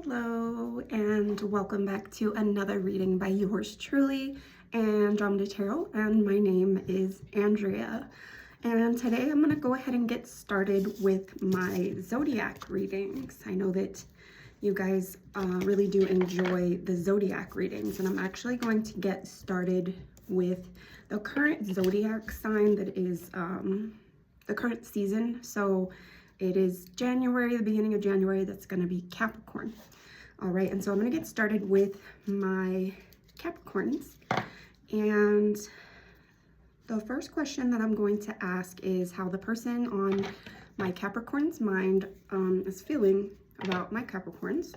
Hello and welcome back to another reading by yours truly, Andromeda Tarot, and my name is Andrea. And today I'm going to go ahead and get started with my zodiac readings. I know that you guys really do enjoy the zodiac readings, and I'm actually going to get started with the current zodiac sign that is the current season. So it is January, the beginning of January. That's going to be Capricorn. All right, and so I'm going to get started with my Capricorns. And the first question that I'm going to ask is how the person on my Capricorn's mind is feeling about my Capricorns.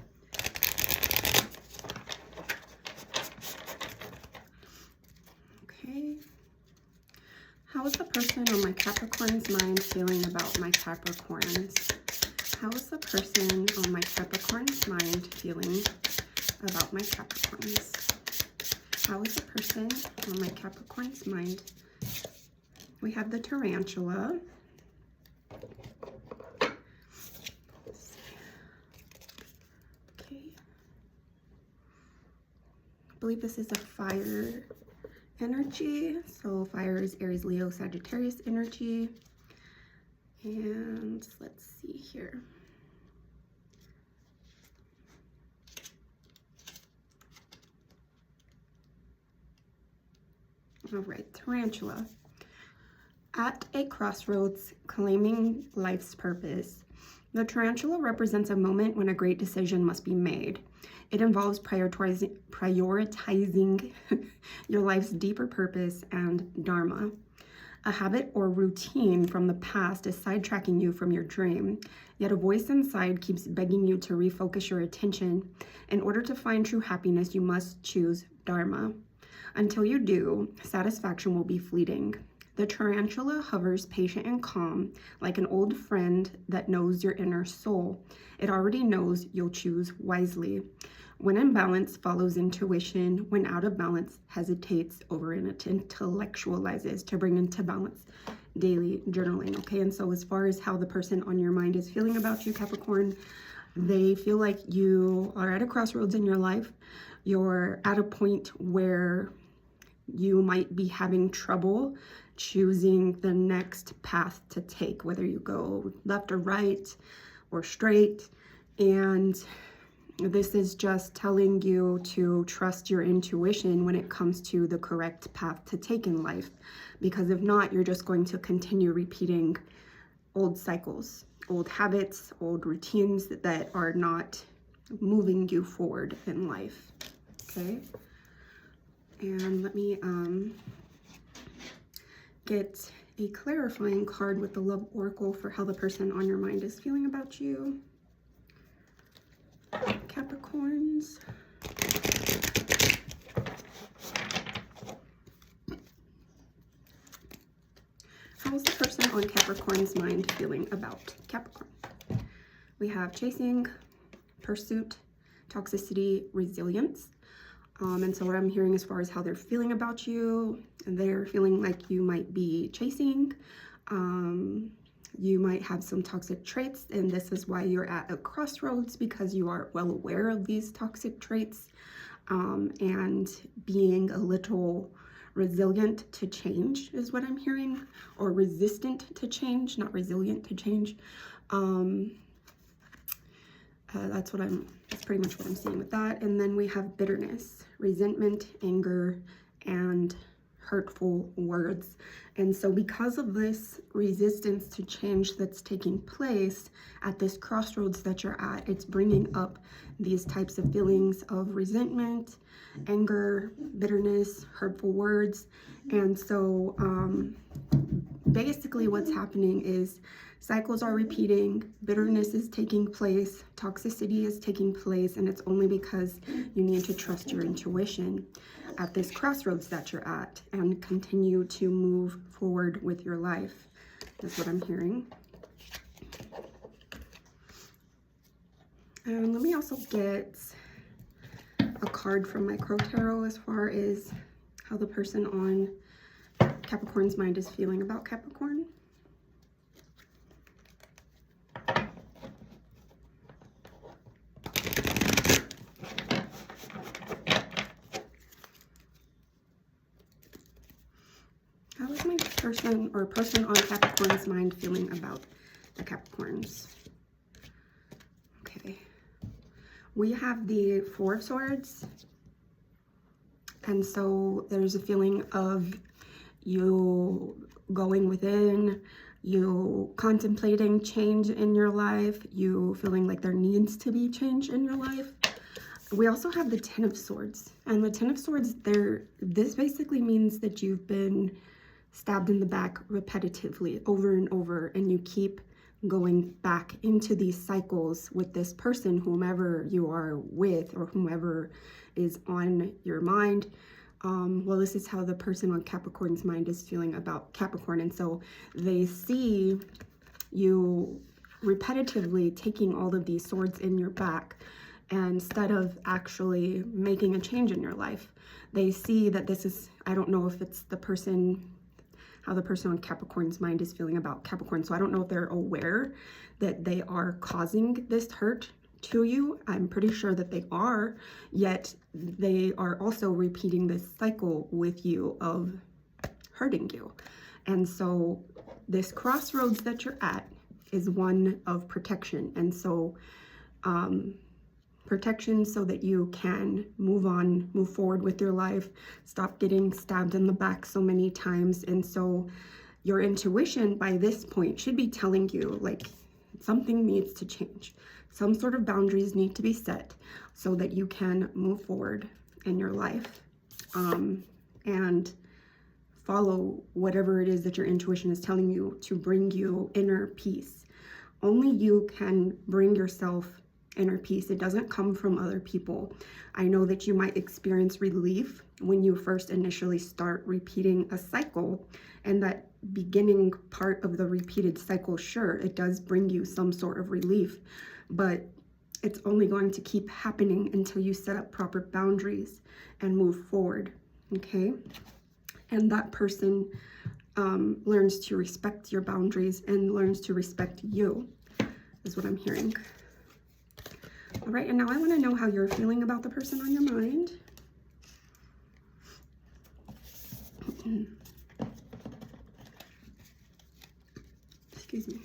Okay. How is the person on my Capricorn's mind feeling about my Capricorns? How is the person on my Capricorn's mind feeling about my Capricorns? How is the person on my Capricorn's mind? We have the tarantula. Okay. I believe this is a fire energy. So fire is Aries, Leo, Sagittarius energy. And let's see here. All right, tarantula. At a crossroads, claiming life's purpose. The tarantula represents a moment when a great decision must be made. It involves prioritizing your life's deeper purpose and dharma. A habit or routine from the past is sidetracking you from your dream, yet a voice inside keeps begging you to refocus your attention. In order to find true happiness, you must choose dharma. Until you do, satisfaction will be fleeting. The tarantula hovers patient and calm, like an old friend that knows your inner soul. It already knows you'll choose wisely. When in balance, follows intuition. When out of balance, hesitates over and it intellectualizes to bring into balance. Daily journaling, okay? And so as far as how the person on your mind is feeling about you, Capricorn, they feel like you are at a crossroads in your life. You're at a point where you might be having trouble choosing the next path to take, whether you go left or right or straight. And this is just telling you to trust your intuition when it comes to the correct path to take in life. Because if not, you're just going to continue repeating old cycles, old habits, old routines that are not moving you forward in life. Okay. And let me get a clarifying card with the Love Oracle for how the person on your mind is feeling about you. Capricorns. How is the person on Capricorn's mind feeling about Capricorn? We have chasing, pursuit, toxicity, resilience. And so what I'm hearing as far as how they're feeling about you, they're feeling like you might be chasing. You might have some toxic traits, and this is why you're at a crossroads, because you are well aware of these toxic traits, and being a little resilient to change is what I'm hearing, or resistant to change, not resilient to change. That's pretty much what I'm seeing with that. And then we have bitterness, resentment, anger, and hurtful words. And so because of this resistance to change that's taking place at this crossroads that you're at, it's bringing up these types of feelings of resentment, anger, bitterness, hurtful words. And so basically what's happening is cycles are repeating, bitterness is taking place, toxicity is taking place, and it's only because you need to trust your intuition at this crossroads that you're at and continue to move forward with your life. That's what I'm hearing. And let me also get a card from my Crow Tarot as far as how the person on Capricorn's mind is feeling about Capricorn. person on Capricorn's mind feeling about the Capricorns. Okay. We have the Four of Swords. And so there's a feeling of you going within, you contemplating change in your life, you feeling like there needs to be change in your life. We also have the Ten of Swords. And the Ten of Swords, this basically means that you've been stabbed in the back repetitively over and over, and you keep going back into these cycles with this person, whomever you are with or whomever is on your mind. Well, this is how the person on Capricorn's mind is feeling about Capricorn. And so they see you repetitively taking all of these swords in your back, and instead of actually making a change in your life, they see that this is, I don't know if it's the person, how the person on Capricorn's mind is feeling about Capricorn. So I don't know if they're aware that they are causing this hurt to you. I'm pretty sure that they are, yet they are also repeating this cycle with you of hurting you. And so this crossroads that you're at is one of protection. And so protection so that you can move on, move forward with your life, stop getting stabbed in the back so many times. And so your intuition by this point should be telling you like something needs to change. Some sort of boundaries need to be set so that you can move forward in your life and follow whatever it is that your intuition is telling you to bring you inner peace. Only you can bring yourself inner peace. It doesn't come from other people. I know that you might experience relief when you first initially start repeating a cycle, and that beginning part of the repeated cycle, sure, it does bring you some sort of relief, but it's only going to keep happening until you set up proper boundaries and move forward, okay? And that person learns to respect your boundaries and learns to respect you, is what I'm hearing. All right, and now I want to know how you're feeling about the person on your mind. Excuse me.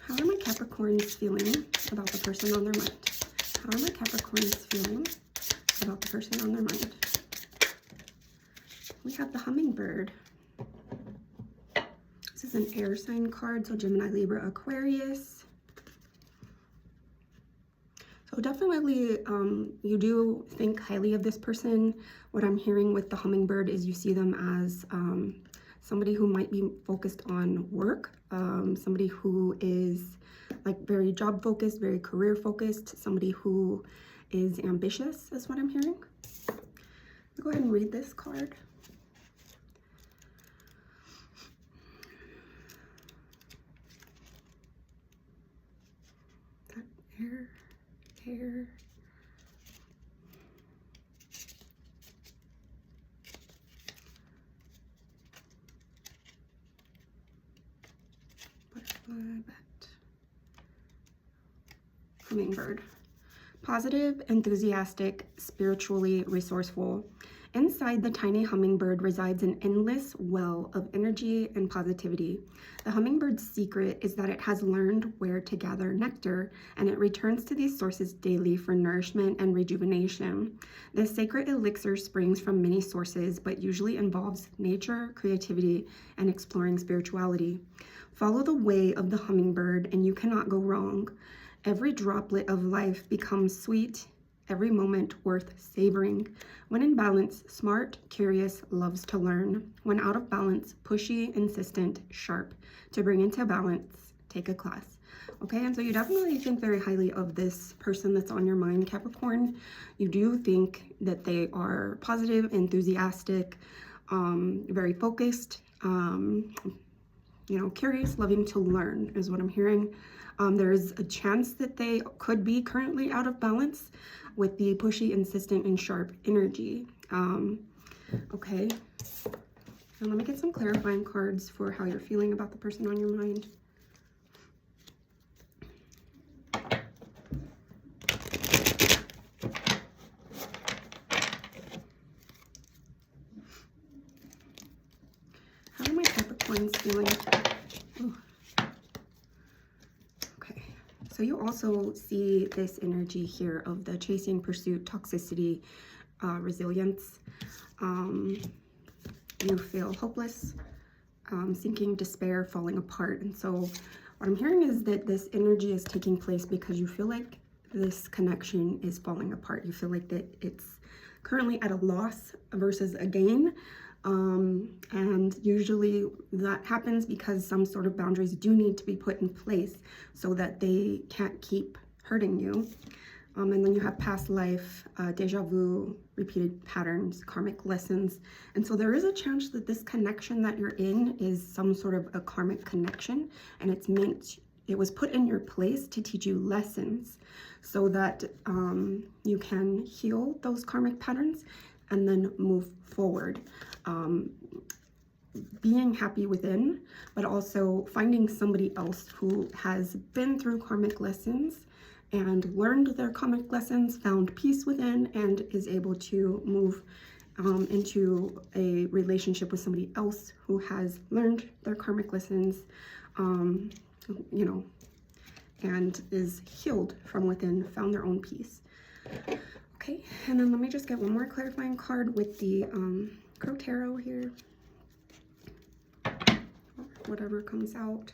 How are my Capricorns feeling about the person on their mind? How are my Capricorns feeling about the person on their mind? We have the hummingbird. This is an air sign card, so Gemini, Libra, Aquarius. So definitely you do think highly of this person. What I'm hearing with the hummingbird is you see them as somebody who might be focused on work, somebody who is like very job focused, very career focused, somebody who is ambitious is what I'm hearing. I'll go ahead and read this card. That air. Butterfly, bat. Hummingbird. Positive, enthusiastic, spiritually resourceful. Inside the tiny hummingbird resides an endless well of energy and positivity. The hummingbird's secret is that it has learned where to gather nectar, and it returns to these sources daily for nourishment and rejuvenation. This sacred elixir springs from many sources, but usually involves nature, creativity, and exploring spirituality. Follow the way of the hummingbird, and you cannot go wrong. Every droplet of life becomes sweet, every moment worth savoring. When in balance, smart, curious, loves to learn. When out of balance, pushy, insistent, sharp. To bring into balance, take a class. Okay, and so you definitely think very highly of this person that's on your mind, Capricorn. You do think that they are positive, enthusiastic, very focused, curious, loving to learn is what I'm hearing. There's a chance that they could be currently out of balance with the pushy, insistent, and sharp energy. Okay. And let me get some clarifying cards for how you're feeling about the person on your mind. Capricorn's feeling. Ooh. Okay, so you also see this energy here of the chasing, pursuit, toxicity, resilience. You feel hopeless, sinking, despair, falling apart. And so what I'm hearing is that this energy is taking place because you feel like this connection is falling apart. You feel like that it's currently at a loss versus a gain. And usually that happens because some sort of boundaries do need to be put in place so that they can't keep hurting you. And then you have past life, deja vu, repeated patterns, karmic lessons. And so there is a chance that this connection that you're in is some sort of a karmic connection, and it was put in your place to teach you lessons so that you can heal those karmic patterns and then move forward. Being happy within, but also finding somebody else who has been through karmic lessons and learned their karmic lessons, found peace within, and is able to move into a relationship with somebody else who has learned their karmic lessons, you know, and is healed from within, found their own peace. Okay, and then let me just get one more clarifying card with the Crow Tarot here. Whatever comes out.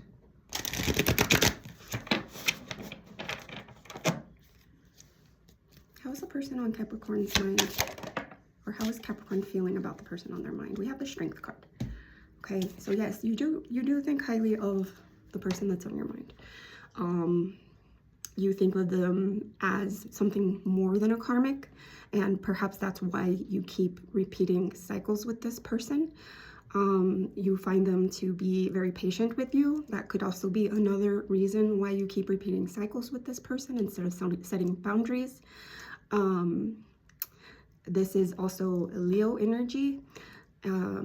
How is the person on Capricorn's mind? Or how is Capricorn feeling about the person on their mind? We have the Strength card. Okay, so yes, you do think highly of the person that's on your mind. You think of them as something more than a karmic, and perhaps that's why you keep repeating cycles with this person. You find them to be very patient with you. That could also be another reason why you keep repeating cycles with this person instead of setting boundaries. This is also Leo energy. Yeah.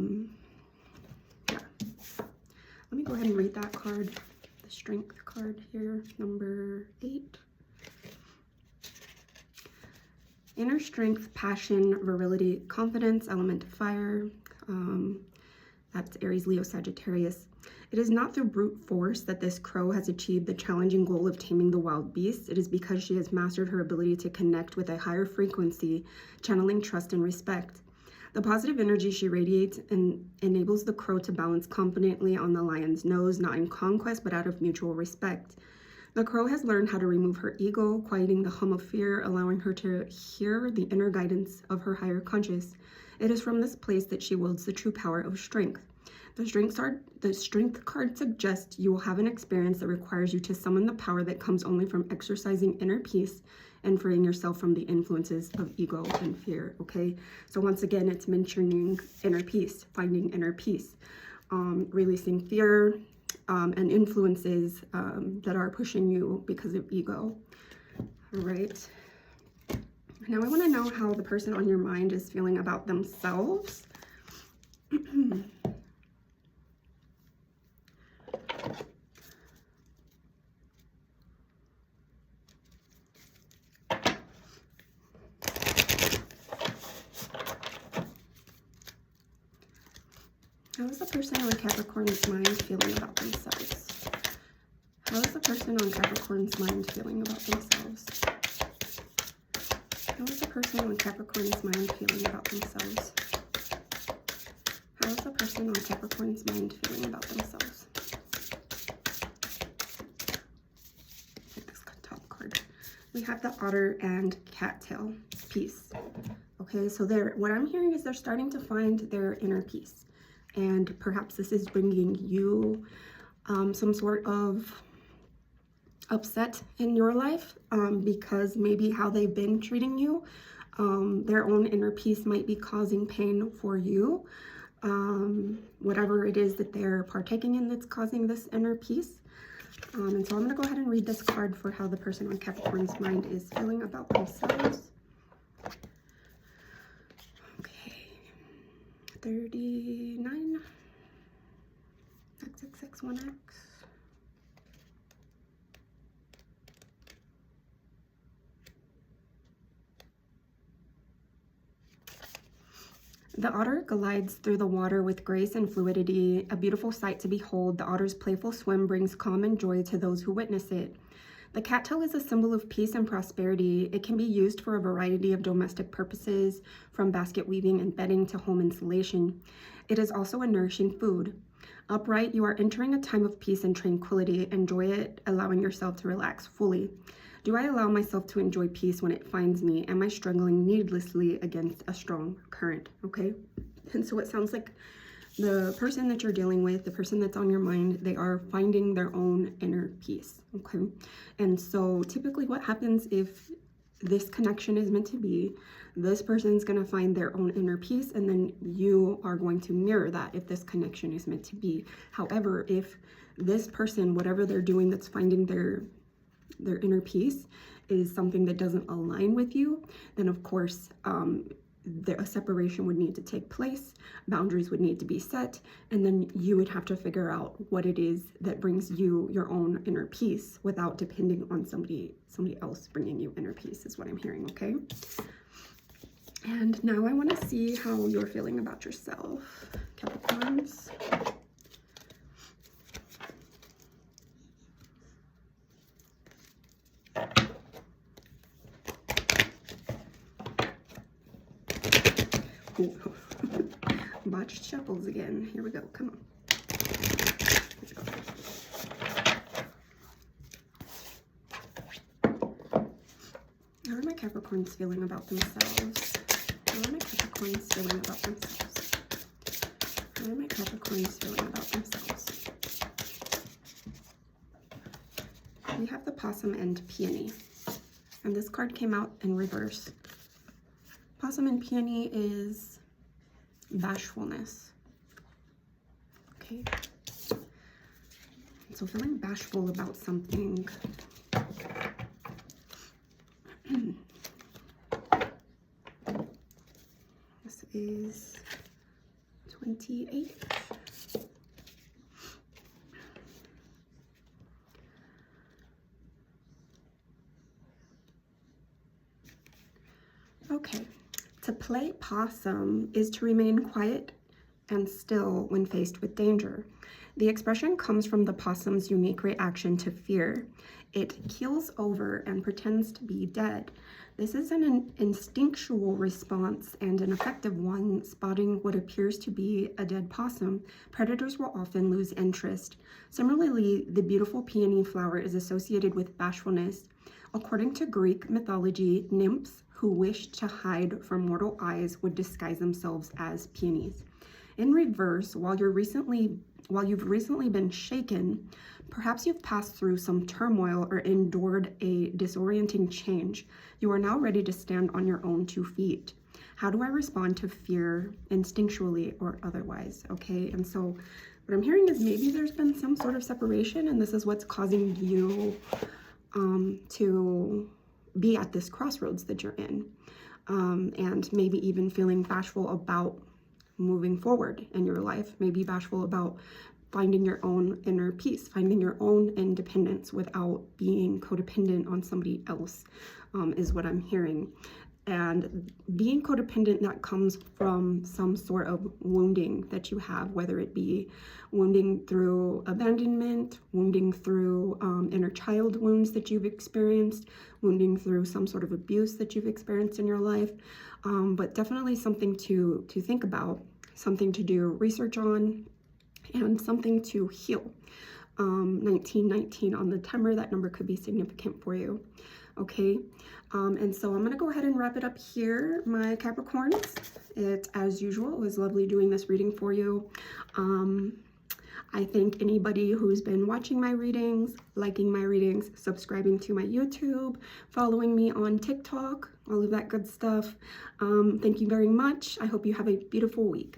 Let me go ahead and read that card. The Strength card here, number 8. Inner strength, passion, virility, confidence, element of fire. That's Aries, Leo, Sagittarius. It is not through brute force that this crow has achieved the challenging goal of taming the wild beasts. It is because she has mastered her ability to connect with a higher frequency, channeling trust and respect. The positive energy she radiates enables the crow to balance confidently on the lion's nose, not in conquest, but out of mutual respect. The crow has learned how to remove her ego, quieting the hum of fear, allowing her to hear the inner guidance of her higher conscious. It is from this place that she wields the true power of strength. The Strength card suggests you will have an experience that requires you to summon the power that comes only from exercising inner peace and freeing yourself from the influences of ego and fear, okay? So once again, it's mentioning inner peace, finding inner peace, releasing fear and influences that are pushing you because of ego, all right? Now I want to know how the person on your mind is feeling about themselves. How is the person on Capricorn's mind feeling about themselves? How is the person on Capricorn's mind feeling about themselves? How is the person on Capricorn's mind feeling about themselves? How is the person on Capricorn's mind feeling about themselves? Take this top card. We have the Otter and Cattail. Peace. Okay, so what I'm hearing is they're starting to find their inner peace. And perhaps this is bringing you some sort of upset in your life because maybe how they've been treating you, their own inner peace might be causing pain for you. Whatever it is that they're partaking in that's causing this inner peace. And so I'm going to go ahead and read this card for how the person on Capricorn's mind is feeling about themselves. 39, XXX1X. The otter glides through the water with grace and fluidity, a beautiful sight to behold. The otter's playful swim brings calm and joy to those who witness it. The cattail is a symbol of peace and prosperity. It can be used for a variety of domestic purposes, from basket weaving and bedding to home insulation. It is also a nourishing food. Upright, you are entering a time of peace and tranquility. Enjoy it, allowing yourself to relax fully. Do I allow myself to enjoy peace when it finds me? Am I struggling needlessly against a strong current? Okay. And so it sounds like the person that you're dealing with, the person that's on your mind, they are finding their own inner peace. Okay. And so typically what happens if this connection is meant to be, this person's going to find their own inner peace, and then you are going to mirror that if this connection is meant to be. However, if this person, whatever they're doing that's finding their inner peace is something that doesn't align with you, then of course a separation would need to take place, boundaries would need to be set, and then you would have to figure out what it is that brings you your own inner peace without depending on somebody else bringing you inner peace, is what I'm hearing. Okay. And now I want to see how you're feeling about yourself, Capricorns. Botched shuffles again. Here we go. Come on. Let's go. How are my Capricorns feeling about themselves? How are my Capricorns feeling about themselves? How are my Capricorns feeling about themselves? We have the possum and peony. And this card came out in reverse. Possum and peony is bashfulness. Okay. So feeling bashful about something. This is 28. Okay. To play possum is to remain quiet and still when faced with danger. The expression comes from the possum's unique reaction to fear. It keels over and pretends to be dead. This is an instinctual response and an effective one. Spotting what appears to be a dead possum, predators will often lose interest. Similarly, the beautiful peony flower is associated with bashfulness. According to Greek mythology, nymphs who wished to hide from mortal eyes would disguise themselves as peonies. In reverse, while you've recently been shaken, perhaps you've passed through some turmoil or endured a disorienting change, you are now ready to stand on your own 2 feet. How do I respond to fear instinctually or otherwise? Okay, and so what I'm hearing is maybe there's been some sort of separation, and this is what's causing you to be at this crossroads that you're in, and maybe even feeling bashful about moving forward in your life, maybe bashful about finding your own inner peace, finding your own independence without being codependent on somebody else, is what I'm hearing. And being codependent, that comes from some sort of wounding that you have, whether it be wounding through abandonment, wounding through inner child wounds that you've experienced, wounding through some sort of abuse that you've experienced in your life. But definitely something to think about, something to do research on, and something to heal. 1919 on the timer, that number could be significant for you. Okay, and so I'm gonna go ahead and wrap it up here, my Capricorns. It, as usual, was lovely doing this reading for you. I thank anybody who's been watching my readings, liking my readings, subscribing to my YouTube, following me on TikTok, all of that good stuff. Thank you very much. I hope you have a beautiful week.